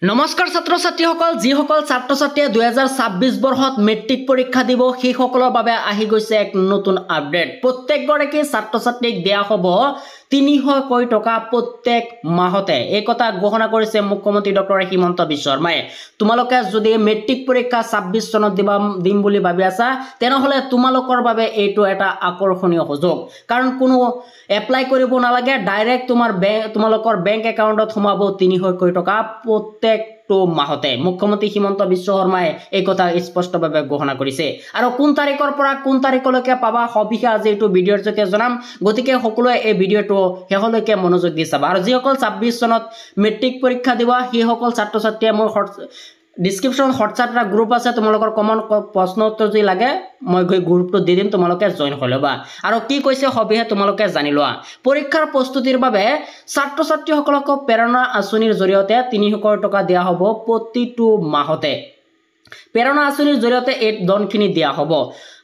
নমস্কাৰ ছাত্ৰ ছাত্ৰীসকল যিসকল ছাত্ৰ ছাত্ৰীয়ে 2026 বৰ্ষত মেট্ৰিক পৰীক্ষা দিব সেই সকলৰ বাবে আহি গৈছে এক নতুন আপডেট। প্ৰত্যেকগৰাকী ছাত্ৰ ছাত্ৰীক দিয়া হ'ব 300 টকা প্ৰত্যেক মাহতে। এই কথা ঘোষণা কৰিছে মুখ্যমন্ত্ৰী ডক্টৰ হিমন্ত বিশ্ব শৰ্মাই। তোমালোকে যদি মেট্ৰিক পৰীক্ষা 26 চনত দিম বুলি ভাবি আছা তেনেহলে তোমালোকৰ বাবে এইটো এটা আকৰ্ষণীয় সুযোগ। কাৰণ কোনো এপ্লাই কৰিব নালাগে, ডাইৰেক্ট তোমালোকৰ বেংক একাউণ্টত সোমাব 300 টকা প্ৰত্যেকটো মাহতে। মুখ্যমন্ত্ৰী হিমন্ত বিশ্ব শৰ্মাই এই কথা স্পষ্টভাৱে ঘোষণা কৰিছে। আৰু কোন তাৰিখৰ পৰা কোন তাৰিখলৈকে পাবা সবিশেষ আজি এইটো ভিডিঅ'ৰ জৰিয়তে জনাম। গতিকে সকলোৱে এই ভিডিঅ'টো শেষলৈকে মনোযোগ দি চাবা। আৰু যিসকল 26 চনত মেট্ৰিক পৰীক্ষা দিব সেইসকল ছাত্ৰ ছাত্ৰীয়ে মোৰ ডিসক্ৰিপশন হোৱাটছআপ এটা গ্ৰুপ আছে, তোমালোকৰ কমন প্ৰশ্ন উত্তৰ যদি লাগে মই গৈ গ্ৰুপটো দি দিম, তোমালোকে জয়েন হৈ ল'বা। আৰু কি কৈছে সবিহে তোমালোকে জানি লোৱা। পৰীক্ষাৰ প্ৰস্তুতিৰ বাবে ছাত্ৰ ছাত্ৰীসকলক প্ৰেৰণা আঁচনিৰ জৰিয়তে 300 টকা দিয়া হ'ব প্ৰতিটো মাহতে। প্ৰেৰণা আঁচনিৰ জৰিয়তে এই ধনখিনি দিয়া হ'ব।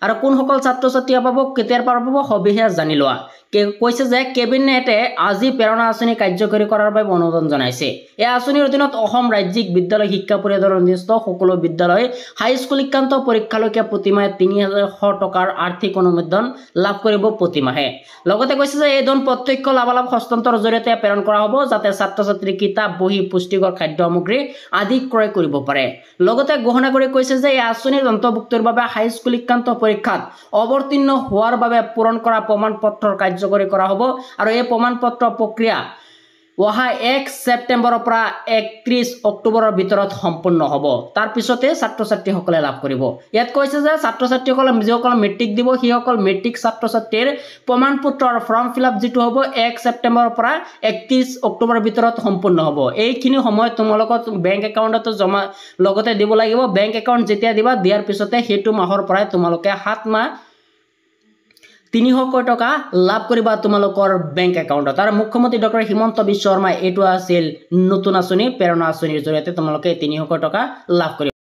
আৰু কোনসকল ছাত্ৰ ছাত্ৰীয়ে পাব, কেতিয়াৰ পৰা পাব সবিহে জানি লোৱা। কৈছে যে কেবিনেটে আজি প্ৰেৰণা আঁচনি কাৰ্যকৰী কৰাৰ বাবে অনুমোদন জনাইছে। এই আঁচনিৰ অধীনত অসম ৰাজ্যিক বিদ্যালয় শিক্ষা পৰিষদৰ অধীনস্থ সকলো বিদ্যালয় হাইস্কুল শিক্ষান্ত পৰীক্ষালৈকে প্ৰতিমাহে 300 টকাৰ আৰ্থিক অনুমোদন লাভ কৰিব প্ৰতিমাহে। লগতে কৈছে যে এই ধন প্ৰত্যক্ষ লাভালাভ হস্তান্তৰৰ জৰিয়তে প্ৰেৰণ কৰা হ'ব যাতে ছাত্ৰ ছাত্ৰীৰ কিতাপ বহি পুষ্টিকৰ খাদ্য সামগ্ৰী আদি ক্ৰয় কৰিব পাৰে। লগতে ঘোষণা কৰি কৈছে যে এই আঁচনিৰ অন্তৰ্ভুক্তিৰ বাবে হাইস্কুল শিক্ষান্ত পৰীক্ষাত অৱতীৰ্ণ হোৱাৰ বাবে পূৰণ কৰা প্ৰমাণ পত্ৰৰ কাৰ্যকৰী কৰা হ'ব। আৰু এই প্ৰমাণ পত্ৰ প্ৰক্ৰিয়া অহা 1 ছেপ্টেম্বৰৰ পৰা 31 অক্টোবৰৰ ভিতৰত সম্পূৰ্ণ হ'ব। তাৰ পিছতে ছাত্ৰ ছাত্ৰীসকলে লাভ কৰিব। ইয়াত কৈছে যে ছাত্ৰ ছাত্ৰীসকলে যিসকল মেট্ৰিক দিব সেইসকল মেট্ৰিক ছাত্ৰ ছাত্ৰীৰ প্ৰমাণ পত্ৰৰ ফৰ্ম ফিল-আপ যিটো হ'ব 1 ছেপ্টেম্বৰৰ পৰা 31 অক্টোবৰৰ ভিতৰত সম্পূৰ্ণ হ'ব। এইখিনি সময়ত তোমালোকৰ বেংক একাউণ্টত জমা লগতে দিব লাগিব। বেংক একাউণ্ট যেতিয়া দিবা দিয়াৰ পিছতে সেইটো মাহৰ পৰাই তোমালোকে 7 মাহ 300 টকা লাভ কৰিবা তোমালোকৰ বেংক একাউণ্টত। আৰু মুখ্যমন্ত্ৰী ডক্টৰ হিমন্ত বিশ্ব শৰ্মাই এইটো আছিল নতুন আঁচনি প্ৰেৰণা আঁচনিৰ জৰিয়তে তোমালোকে 300 টকা লাভ কৰিবা।